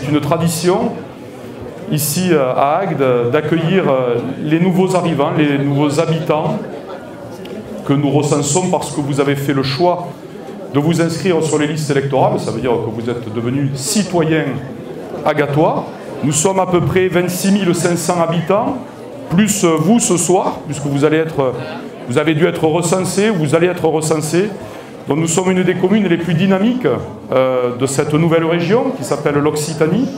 c'est une tradition ici à Agde d'accueillir les nouveaux arrivants, les nouveaux habitants que nous recensons parce que vous avez fait le choix de vous inscrire sur les listes électorales. Ça veut dire que vous êtes devenus citoyens agatois. Nous sommes à peu près 26 500 habitants, plus vous ce soir, puisque vous avez dû être recensés, vous allez être recensés. Donc nous sommes une des communes les plus dynamiques de cette nouvelle région qui s'appelle l'Occitanie.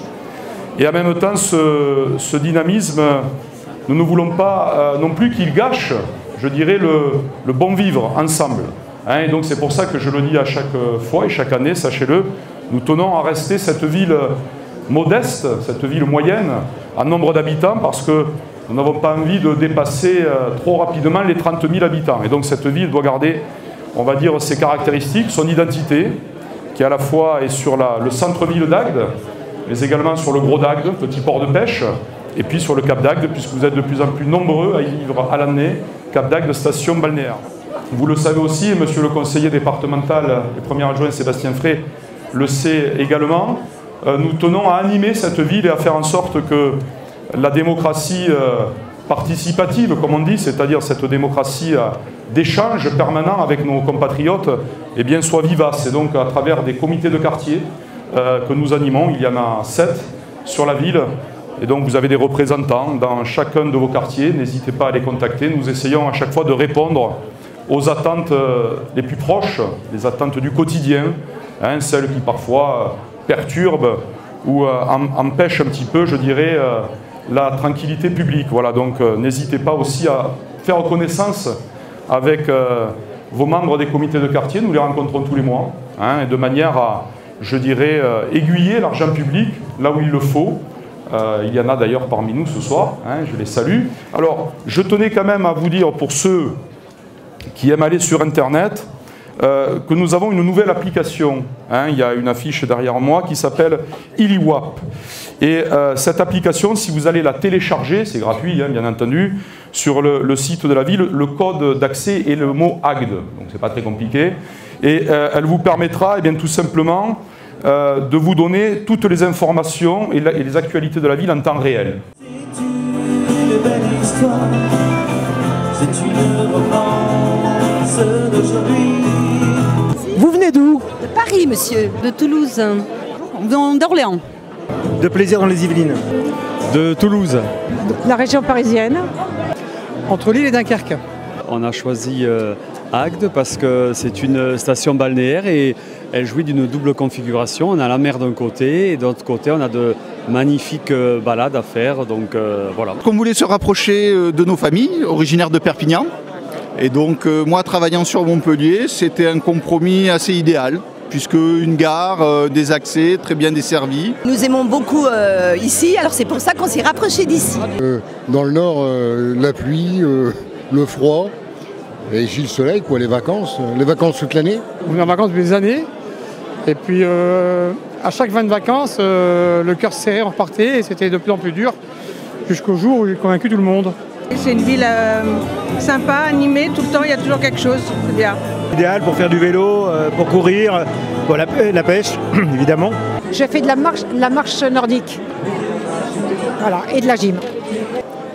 Et en même temps, ce dynamisme, nous ne voulons pas non plus qu'il gâche, je dirais, le bon vivre ensemble. Et donc c'est pour ça que je le dis à chaque fois et chaque année, sachez-le, nous tenons à rester cette ville modeste, cette ville moyenne en nombre d'habitants, parce que nous n'avons pas envie de dépasser trop rapidement les 30 000 habitants. Et donc cette ville doit garder, on va dire, ses caractéristiques, son identité, qui à la fois est sur le centre-ville d'Agde, mais également sur le Gros d'Agde, petit port de pêche, et puis sur le Cap d'Agde, puisque vous êtes de plus en plus nombreux à y vivre à l'année, Cap d'Agde, station balnéaire. Vous le savez aussi, et monsieur le conseiller départemental et premier adjoint Sébastien Frey le sait également, nous tenons à animer cette ville et à faire en sorte que la démocratie participative, comme on dit, c'est-à-dire cette démocratie d'échange permanent avec nos compatriotes, eh bien, soit vivace. Et donc à travers des comités de quartier que nous animons, il y en a 7 sur la ville, et donc vous avez des représentants dans chacun de vos quartiers, n'hésitez pas à les contacter. Nous essayons à chaque fois de répondre aux attentes les plus proches, les attentes du quotidien, celles qui parfois perturbent ou empêchent un petit peu, je dirais, la tranquillité publique. Voilà, donc n'hésitez pas aussi à faire connaissance avec vos membres des comités de quartier. Nous les rencontrons tous les mois, et de manière à, je dirais, aiguiller l'argent public là où il le faut. Il y en a d'ailleurs parmi nous ce soir, je les salue. Alors, je tenais quand même à vous dire, pour ceux qui aiment aller sur Internet, que nous avons une nouvelle application. Il y a une affiche derrière moi qui s'appelle Iliwap. Et cette application, si vous allez la télécharger, c'est gratuit, bien entendu, sur le site de la ville, le code d'accès est le mot Agde. Donc c'est pas très compliqué. Et elle vous permettra, eh bien, tout simplement, de vous donner toutes les informations et les actualités de la ville en temps réel. C'est une belle histoire, c'est une romance d'aujourd'hui. Vous venez d'où? De Paris, monsieur. De Toulouse. D'Orléans. De Plaisir dans les Yvelines. De Toulouse. La région parisienne. Entre Lille et Dunkerque. On a choisi Agde parce que c'est une station balnéaire et elle jouit d'une double configuration. On a la mer d'un côté et de l'autre côté on a de magnifiques balades à faire. Donc voilà. On voulait se rapprocher de nos familles originaires de Perpignan. Et donc moi travaillant sur Montpellier, c'était un compromis assez idéal, puisque une gare, des accès très bien desservis. Nous aimons beaucoup ici, alors c'est pour ça qu'on s'est rapproché d'ici. Dans le nord, la pluie, le froid, et ici le soleil, quoi, les vacances toute l'année. On est en vacances depuis des années, et puis à chaque fin de vacances, le cœur serré, on repartait, et c'était de plus en plus dur, jusqu'au jour où j'ai convaincu tout le monde. C'est une ville sympa, animée, tout le temps il y a toujours quelque chose, c'est bien. Idéal pour faire du vélo, pour courir, pour la pêche, évidemment. J'ai fait de la marche nordique, voilà, et de la gym.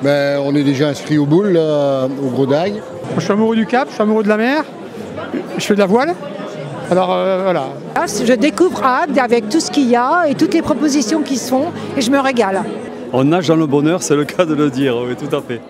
Ben, on est déjà inscrit au boule, là, au Gros d'Agde. Je suis amoureux du Cap, je suis amoureux de la mer, je fais de la voile, alors voilà. Je découvre Agde avec tout ce qu'il y a et toutes les propositions qui se font, et je me régale. On nage dans le bonheur, c'est le cas de le dire, oui, tout à fait.